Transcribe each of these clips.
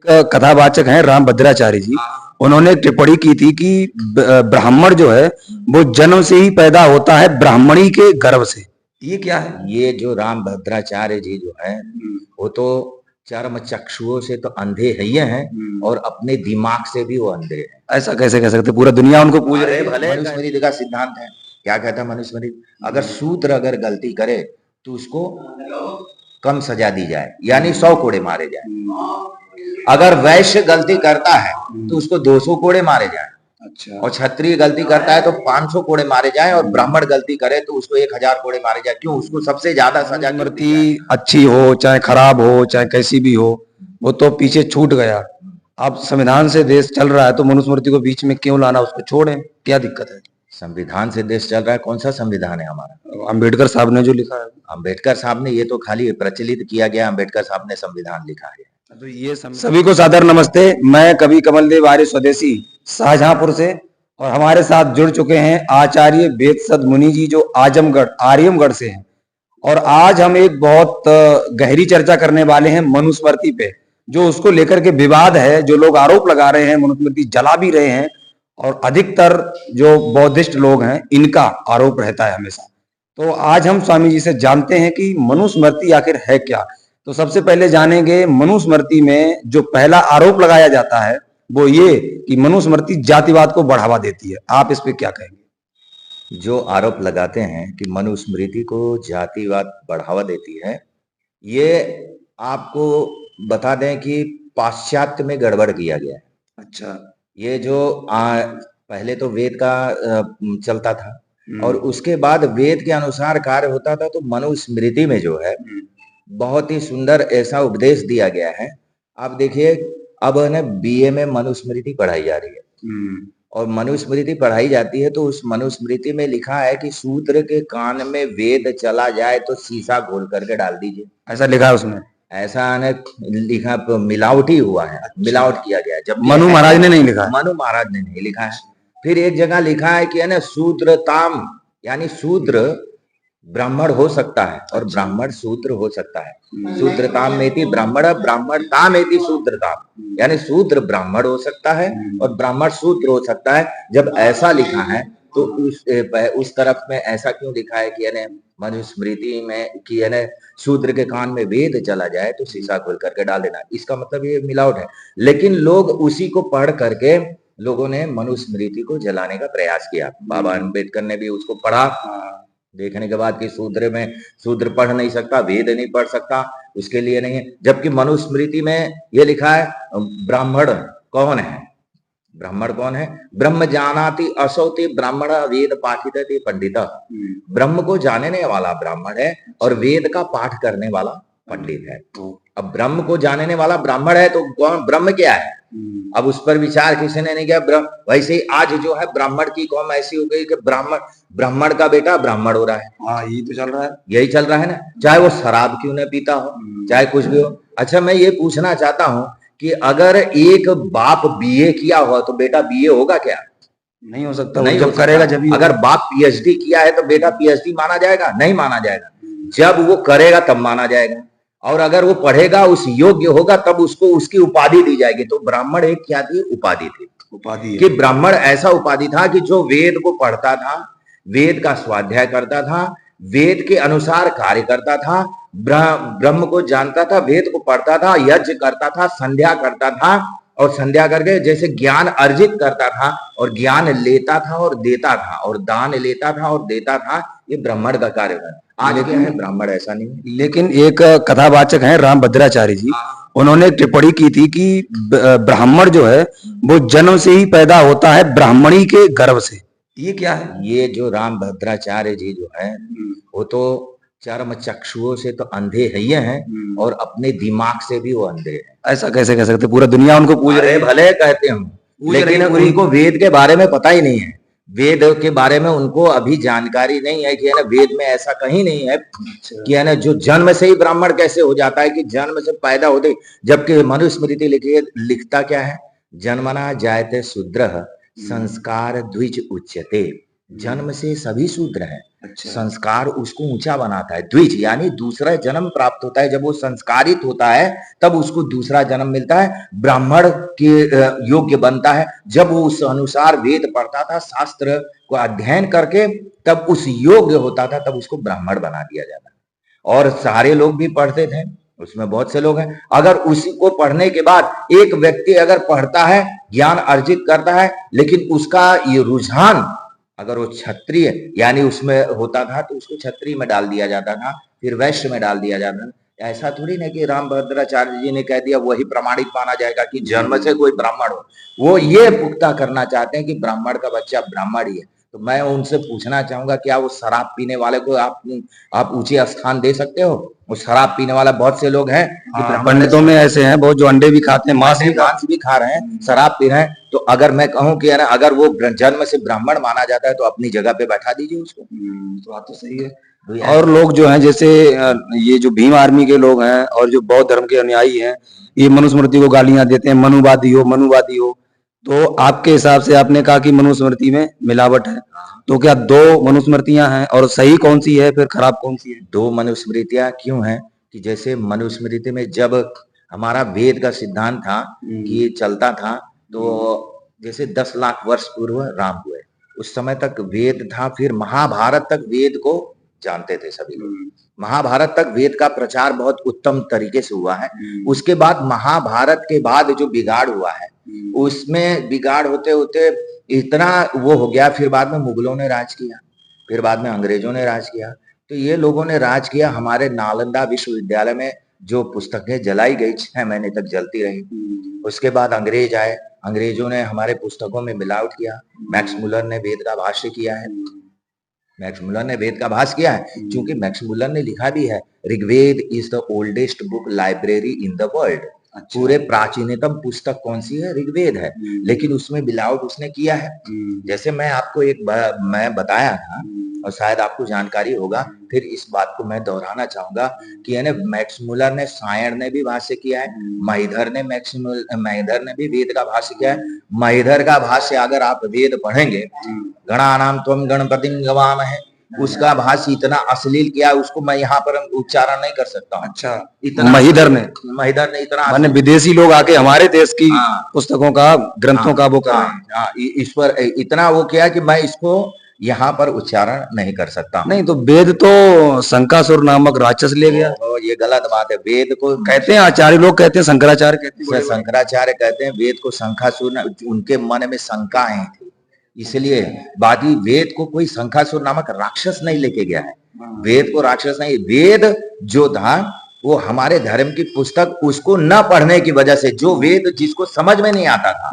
कथावाचक हैं राम भद्राचार्य जी। उन्होंने एक टिप्पणी की थी कि ब्राह्मण जो है वो जन्म से ही पैदा होता है ब्राह्मणी के गर्भ से। ये क्या है? ये जो राम भद्राचार्य जी जो है वो तो चर्म चक्षुओं से तो अंधे ही हैं और अपने दिमाग से भी वो अंधे हैं। ऐसा कैसे कह सकते? पूरा दुनिया उनको पूज रही है। भले मनुस्मृति का सिद्धांत है। क्या कहता है मनुस्मृति? अगर शूद्र अगर गलती करे तो उसको कम सजा दी जाए, यानी 100 कोड़े मारे जाए। अगर वैश्य गलती करता है तो उसको 200 कोड़े मारे जाए। अच्छा। और क्षत्रिय गलती करता है तो 500 कोड़े मारे जाए, और ब्राह्मण गलती करे तो उसको 1000 कोड़े मारे जाए। क्यों? उसको सबसे ज्यादा सजा मृत्यु अच्छी हो चाहे खराब हो चाहे कैसी भी हो, वो तो पीछे छूट गया। अब संविधान से देश चल रहा है तो मनुस्मृति को बीच में क्यों लाना? उसको छोड़ें, क्या दिक्कत है? संविधान से देश चल रहा है? कौन सा संविधान है हमारा? अंबेडकर साहब ने जो लिखा है। अंबेडकर साहब ने, ये तो खाली प्रचलित किया गया, अंबेडकर साहब ने संविधान लिखा है। तो ये सभी को सादर नमस्ते। मैं कवि कमलदेव आर्य स्वदेशी शाहजहांपुर से, और हमारे साथ जुड़ चुके हैं आचार्य वेदसद मुनि जी जो आजमगढ़ आर्यमगढ़ से हैं। और आज हम एक बहुत गहरी चर्चा करने वाले हैं मनुस्मृति पे, जो उसको लेकर के विवाद है, जो लोग आरोप लगा रहे हैं, मनुस्मृति जला भी रहे हैं, और अधिकतर जो बौद्धिस्ट लोग हैं इनका आरोप रहता है हमेशा। तो आज हम स्वामी जी से जानते हैं कि मनुस्मृति आखिर है क्या। तो सबसे पहले जानेंगे मनुस्मृति में जो पहला आरोप लगाया जाता है वो ये कि मनुस्मृति जातिवाद को बढ़ावा देती है। आप इस पे क्या कहेंगे? जो आरोप लगाते हैं कि मनुस्मृति को जातिवाद बढ़ावा देती है, ये आपको बता दें कि पाश्चात्य में गड़बड़ किया गया है। अच्छा। ये जो पहले तो वेद का चलता था, और उसके बाद वेद के अनुसार कार्य होता था, तो मनुस्मृति में जो है बहुत ही सुंदर ऐसा उपदेश दिया गया है। आप देखिए, अब है ना बीए में मनुस्मृति पढ़ाई जा रही है, और मनुस्मृति पढ़ाई जाती है तो उस मनुस्मृति में लिखा है कि शूद्र के कान में वेद चला जाए तो शीशा घोल करके डाल दीजिए। ऐसा लिखा है उसमें? ऐसा है लिखा, मिलावटी हुआ है। अच्छा। मिलावट किया गया है। जब मनु महाराज ने नहीं लिखा, मनु महाराज ने नहीं लिखा है। फिर एक जगह लिखा है कि है ना शूद्रताम, यानी शूद्र ब्राह्मण हो सकता है और ब्राह्मण शूद्र हो सकता है। शूद्रताम में ब्राह्मण, ब्राह्मणता में शूद्रताम, यानी शूद्र ब्राह्मण हो सकता है और ब्राह्मण शूद्र हो सकता है। जब ऐसा लिखा है तो उस तरफ में ऐसा क्यों लिखा है कि यानी मनुस्मृति में कि यानी शूद्र के कान में वेद चला जाए तो शीशा खोल करके डाल देना? इसका मतलब ये मिलावट है। लेकिन लोग उसी को पढ़ करके लोगों ने मनुस्मृति को जलाने का प्रयास किया। बाबा अम्बेडकर ने भी उसको पढ़ा, देखने के बाद कि शूद्र पढ़ नहीं सकता, वेद नहीं पढ़ सकता, उसके लिए नहीं है। जबकि मनुस्मृति में ये लिखा है ब्राह्मण कौन है? ब्राह्मण कौन है? ब्रह्म जानाति असौति ब्राह्मण वेद पाठित पंडित। ब्रह्म को जानने वाला ब्राह्मण है और वेद का पाठ करने वाला पंडित है। अब ब्रह्म को जानने वाला ब्राह्मण है तो कौन ब्रह्म क्या है? अब उस पर विचार किसी ने नहीं किया। वैसे ही आज जो है ब्राह्मण की कौम ऐसी हो गई कि ब्राह्मण का बेटा ब्राह्मण हो रहा है। हाँ, यही तो चल रहा है। यही चल रहा है ना, चाहे वो शराब क्यों न पीता हो, चाहे कुछ भी हो। अच्छा, मैं ये पूछना चाहता हूँ कि अगर एक बाप बीए किया हुआ तो बेटा बीए होगा क्या? नहीं हो सकता। नहीं, जब करेगा जब। अगर बाप पीएचडी किया है तो बेटा पीएचडी माना जाएगा? नहीं माना जाएगा। जब वो करेगा तब माना जाएगा, और अगर वो पढ़ेगा, उस योग्य होगा, तब उसको उसकी उपाधि दी जाएगी। तो ब्राह्मण एक क्या थी? उपाधि थी। उपाधि कि ब्राह्मण ऐसा उपाधि था कि जो वेद को पढ़ता था, वेद का स्वाध्याय करता था, वेद के अनुसार कार्य करता था, ब्रह्म को जानता था, वेद को पढ़ता था, यज्ञ करता था, संध्या करता था, और संध्या करके जैसे ज्ञान अर्जित करता था और ज्ञान लेता था और देता था और दान लेता था और देता था। ये ब्राह्मण का कार्य है। आज क्या है? ब्राह्मण ऐसा नहीं है। लेकिन एक कथावाचक हैं राम भद्राचार्य जी, उन्होंने एक टिप्पणी की थी कि ब्राह्मण जो है वो जन्म से ही पैदा होता है ब्राह्मणी के गर्भ से। ये क्या है? ये जो राम भद्राचार्य जी जो है वो तो चर्म चक्षुओं से तो अंधे ही हैं और अपने दिमाग से भी वो अंधे हैं। ऐसा कैसे कह सकते? पूरा दुनिया उनको पूज रही है। भले कहते हैं, लेकिन उनको वेद के बारे में पता ही नहीं है। वेद के बारे में उनको अभी जानकारी नहीं है कि है ना वेद में ऐसा कहीं नहीं है कि है ना जो जन्म से ही ब्राह्मण कैसे हो जाता है, कि जन्म से पैदा होते। जबकि मनुस्मृति लिखता क्या है? जन्मना जायते शूद्रः संस्कार द्विज उच्यते। जन्म से सभी शूद्र हैं। अच्छा। संस्कार उसको ऊंचा बनाता है। द्विज यानी दूसरा जन्म प्राप्त होता है। जब वो संस्कारित होता है तब उसको दूसरा जन्म मिलता है, ब्राह्मण के योग्य बनता है। जब वो उस अनुसार वेद पढ़ता था, शास्त्र को अध्ययन करके तब उस योग्य होता था, तब उसको ब्राह्मण बना दिया जाता। और सारे लोग भी पढ़ते थे, उसमें बहुत से लोग हैं। अगर उसी को पढ़ने के बाद एक व्यक्ति अगर पढ़ता है, ज्ञान अर्जित करता है, लेकिन उसका ये रुझान अगर वो क्षत्रिय यानी उसमें होता था तो उसको क्षत्रिय में डाल दिया जाता था, फिर वैश्य में डाल दिया जाता था। ऐसा थोड़ी ना कि रामभद्राचार्य जी ने कह दिया वही प्रमाणित माना जाएगा कि जन्म से कोई ब्राह्मण हो। वो ये पुख्ता करना चाहते हैं कि ब्राह्मण का बच्चा ब्राह्मण ही है। तो मैं उनसे पूछना चाहूंगा, क्या वो शराब पीने वाले को आप ऊंचे स्थान दे सकते हो? वो शराब पीने वाला बहुत से लोग हैं कि पंडितों में ऐसे हैं बहुत जो अंडे भी खाते हैं, मांस भी खा रहे हैं, शराब पी रहे हैं। तो अगर मैं कहूं कि अगर वो जन्म से ब्राह्मण माना जाता है तो अपनी जगह पे बैठा दीजिए उसको। तो बात तो सही है। और लोग जो हैं जैसे ये जो भीम आर्मी के लोग हैं और जो बौद्ध धर्म के अनुयायी हैं, ये मनुस्मृति को गालियां देते हैं, मनुवादी हो मनुवादी हो। तो आपके हिसाब से आपने कहा कि मनुस्मृति में मिलावट है, तो क्या दो मनुस्मृतियां हैं और सही कौन सी है फिर खराब कौन सी है? दो मनुस्मृतियां क्यों हैं कि जैसे मनुस्मृति में जब हमारा वेद का सिद्धांत था कि ये चलता था, तो जैसे 10 लाख वर्ष पूर्व राम हुए, उस समय तक वेद था। फिर महाभारत तक वेद को जानते थे सभी लोग। महाभारत तक वेद का प्रचार बहुत उत्तम तरीके से हुआ है। उसके बाद महाभारत के बाद जो बिगाड़ हुआ है, उसमें बिगाड़ होते होते इतना वो हो गया। फिर बाद में मुगलों ने राज किया, फिर बाद में अंग्रेजों ने राज किया। तो ये लोगों ने राज किया। हमारे नालंदा विश्वविद्यालय में जो पुस्तकें जलाई गई 6 महीने तक जलती रही। उसके बाद अंग्रेज आए, अंग्रेजों ने हमारे पुस्तकों में मिलावट किया। मैक्स मुलर ने वेद का भाष्य किया है, मैक्स मुलर ने वेद का भाष्य किया है, क्योंकि मैक्स मुलर ने लिखा भी है Rigveda is the oldest book library in the world. पूरे प्राचीनतम पुस्तक कौन सी है? ऋग्वेद है। लेकिन उसमें मिलावट उसने किया है। जैसे मैं आपको मैं बताया था और शायद आपको जानकारी होगा, फिर इस बात को मैं दोहराना चाहूंगा कि मैक्स मुलर ने सायण ने भी भाष्य किया है, महिधर ने महिधर ने भी वेद का भाष्य किया है। महिधर का भाष्य अगर आप वेद पढ़ेंगे, गणानाम त्वं गणपतिं गवामहे, उसका भाष्य इतना अश्लील किया, उसको मैं यहाँ पर उच्चारण नहीं कर सकता हूँ। अच्छा, इतना महिधर ने इतना माने विदेशी लोग आके हमारे देश की पुस्तकों का ग्रंथों का वो कर रहे हैं। इस पर इतना वो किया कि मैं इसको यहाँ पर उच्चारण नहीं कर सकता। नहीं तो वेद तो शंकासुर नामक राक्षस ले गया। ये गलत बात है। वेद को कहते हैं आचार्य लोग कहते हैं, शंकराचार्य कहते हैं, शंकराचार्य कहते हैं वेद को शंकासुर, उनके मन में शंकाएं थी, इसलिए बाकी वेद को कोई शंकासुर नामक राक्षस नहीं लेके गया है। वेद को राक्षस नहीं, वेद जो था वो हमारे धर्म की पुस्तक, उसको न पढ़ने की वजह से जो वेद जिसको समझ में नहीं आता था,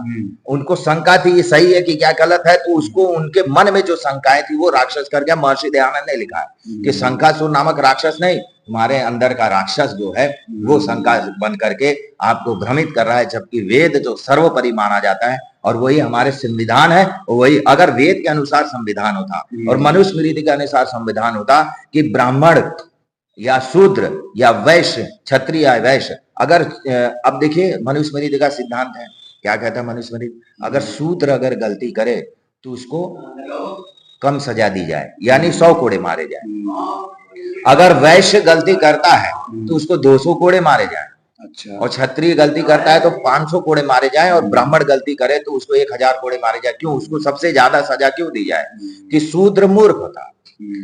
उनको शंका थी ये सही है कि क्या गलत है, तो उसको उनके मन में जो शंकाएं थी वो राक्षस कर गया। महर्षि दयानंद ने लिखा है कि शंकासुर नामक राक्षस नहीं, तुम्हारे अंदर का राक्षस जो है वो शंका बन करके आपको भ्रमित कर रहा है। जबकि वेद जो सर्वोपरि माना जाता है और वही हमारे संविधान है, वही अगर वेद के अनुसार संविधान होता और मनुस्मृति के अनुसार संविधान होता कि ब्राह्मण या शूद्र या वैश्य, क्षत्रिय या वैश्य, अगर अब देखिए मनुस्मृति का सिद्धांत है, क्या कहता है मनुस्मृति? अगर शूद्र अगर गलती करे तो उसको कम सजा दी जाए, यानी 100 कोड़े मारे जाए। अगर वैश्य गलती करता है तो उसको 200 कोड़े मारे जाए। अच्छा। और क्षत्रिय गलती करता है तो 500 कोड़े मारे जाए, और ब्राह्मण गलती करे तो उसको 1000 कोड़े मारे जाए। क्यों? उसको सबसे ज्यादा सजा क्यों दी जाए? कि शूद्र मूर्ख था,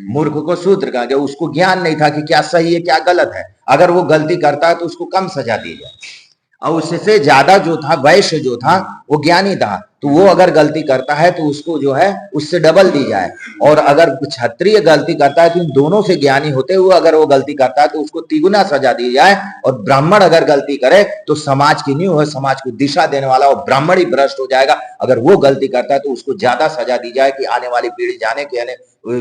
मूर्ख को शूद्र कहा गया, उसको ज्ञान नहीं था कि क्या सही है क्या गलत है। अगर वो गलती करता है तो उसको कम सजा दी जाए। और उससे ज्यादा जो था वैश्य जो था वो ज्ञानी था, तो वो अगर गलती करता है तो उसको जो है उससे डबल दी जाए। और अगर क्षत्रिय गलती करता है तो इन दोनों से ज्ञानी होते हुए अगर वो गलती करता है तो उसको तिगुना सजा दी जाए। और ब्राह्मण अगर गलती करे तो समाज की नींव है, समाज को दिशा देने वाला और ब्राह्मण ही भ्रष्ट हो जाएगा। अगर वो गलती करता है तो उसको ज्यादा सजा दी जाए कि आने वाली पीढ़ी जाने कि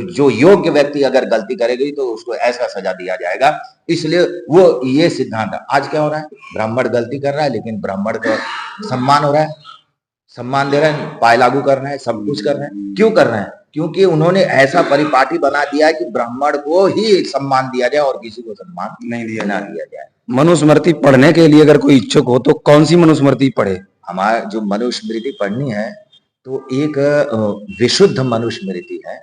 जो योग्य व्यक्ति अगर गलती करेगी तो उसको ऐसा सजा दिया जाएगा। इसलिए वो ये सिद्धांत है। आज क्या हो रहा है? ब्राह्मण गलती कर रहा है लेकिन ब्राह्मण का सम्मान हो रहा है, सम्मान दे रहे हैं, पाए लागू कर रहे हैं, सब कुछ कर रहे हैं। क्यों कर रहे हैं? क्योंकि उन्होंने ऐसा परिपाटी बना दिया है कि ब्राह्मण को ही सम्मान दिया जाए और किसी को सम्मान नहीं दिया जाए। मनुस्मृति पढ़ने के लिए अगर कोई इच्छुक हो तो कौन सी मनुस्मृति पढ़े? हमारा जो मनुस्मृति पढ़नी है तो एक विशुद्ध मनुस्मृति है,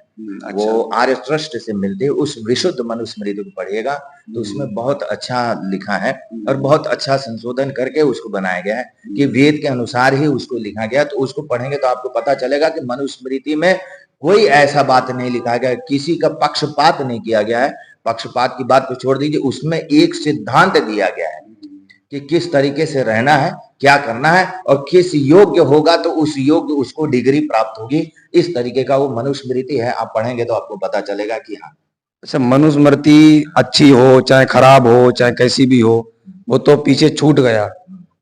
वो आर्य ट्रस्ट से मिलती है। उस विशुद्ध मनुस्मृति को पढ़िएगा तो उसमें बहुत अच्छा लिखा है और बहुत अच्छा संशोधन करके उसको बनाया गया है कि वेद के अनुसार ही उसको लिखा गया। तो उसको पढ़ेंगे तो आपको पता चलेगा कि मनुस्मृति में कोई ऐसा बात नहीं लिखा गया, किसी का पक्षपात नहीं किया गया है। पक्षपात की बात को छोड़ दीजिए, उसमें एक सिद्धांत दिया गया है कि किस तरीके से रहना है, क्या करना है और किस योग्य होगा तो उस योग्य उसको डिग्री प्राप्त होगी। इस तरीके का वो मनुस्मृति है, आप पढ़ेंगे तो आपको पता चलेगा कि हाँ। अच्छा, मनुस्मृति अच्छी हो चाहे खराब हो चाहे कैसी भी हो, वो तो पीछे छूट गया।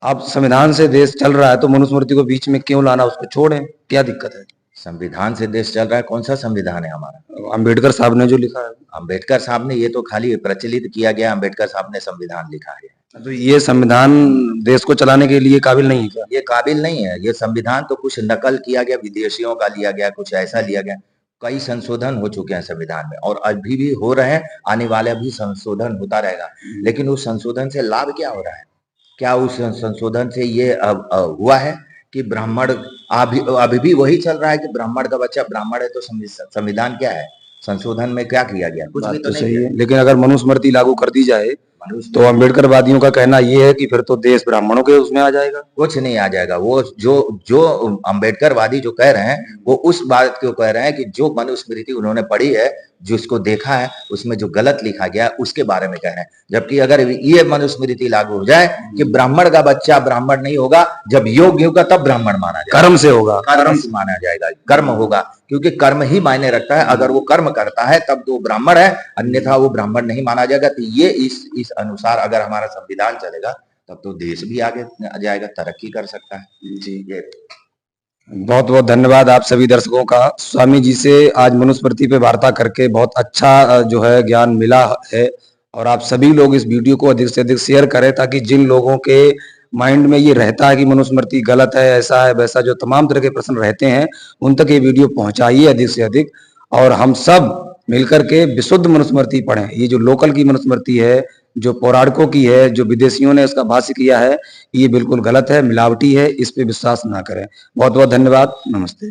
अब संविधान से देश चल रहा है तो मनुस्मृति को बीच में क्यों लाना, उसको छोड़ें, क्या दिक्कत है? संविधान से देश चल रहा है, कौन सा संविधान है हमारा? अंबेडकर साहब ने जो लिखा है। अंबेडकर साहब ने, ये तो खाली प्रचलित किया गया, अंबेडकर साहब ने संविधान लिखा है। तो ये संविधान देश को चलाने के लिए काबिल नहीं है क्या? ये काबिल नहीं है। ये संविधान तो कुछ नकल किया गया, विदेशियों का लिया गया, कुछ ऐसा लिया गया। कई संशोधन हो चुके हैं संविधान में और अभी भी हो रहे हैं, आने वाले भी संशोधन होता रहेगा। लेकिन उस संशोधन से लाभ क्या हो रहा है? क्या उस संशोधन से ये हुआ है कि ब्राह्मण, अभी भी वही चल रहा है कि ब्राह्मण का बच्चा ब्राह्मण है तो संविधान क्या है? संशोधन में क्या किया गया? कुछ भी तो नहीं सही किया। है, लेकिन अगर मनुस्मृति लागू कर दी जाए तो अम्बेडकर वादियों का कहना ये है कि फिर तो देश ब्राह्मणों के उसमें आ जाएगा। कुछ नहीं आ जाएगा। वो जो अम्बेडकरवादी जो कह रहे हैं वो उस बात को कह रहे हैं कि जो मनुस्मृति उन्होंने पढ़ी है, जिसको देखा है, उसमें जो गलत लिखा गया है उसके बारे में कह रहे हैं। जबकि अगर ये मनुस्मृति लागू हो जाए कि ब्राह्मण का बच्चा ब्राह्मण नहीं होगा, जब योग्य होगा तब ब्राह्मण माना जाएगा, कर्म से होगा, कर्म से माना जाएगा, कर्म होगा, क्योंकि कर्म ही मायने रखता है। अगर वो कर्म करता है तब तो ब्राह्मण है, अन्यथा वो ब्राह्मण नहीं माना जाएगा। तो ये इस अनुसार अगर हमारा संविधान चलेगा तब तो देश भी आगे जाएगा, तरक्की कर सकता है। जी, ये बहुत बहुत धन्यवाद आप सभी दर्शकों का। स्वामी जी से आज मनुस्मृति पे वार्ता करके बहुत अच्छा जो है ज्ञान मिला है। और आप सभी लोग इस वीडियो को अधिक से अधिक शेयर करें ताकि जिन लोगों के माइंड में ये रहता है कि मनुस्मृति गलत है, ऐसा है वैसा, जो तमाम तरह के प्रश्न रहते हैं, उन तक ये वीडियो पहुंचाइए अधिक से अधिक। और हम सब मिलकर के विशुद्ध मनुस्मृति पढ़ें। ये जो लोकल की मनुस्मृति है, जो पौराणिकों की है, जो विदेशियों ने इसका भाष्य किया है, ये बिल्कुल गलत है, मिलावटी है, इस पे विश्वास ना करें। बहुत बहुत धन्यवाद, नमस्ते।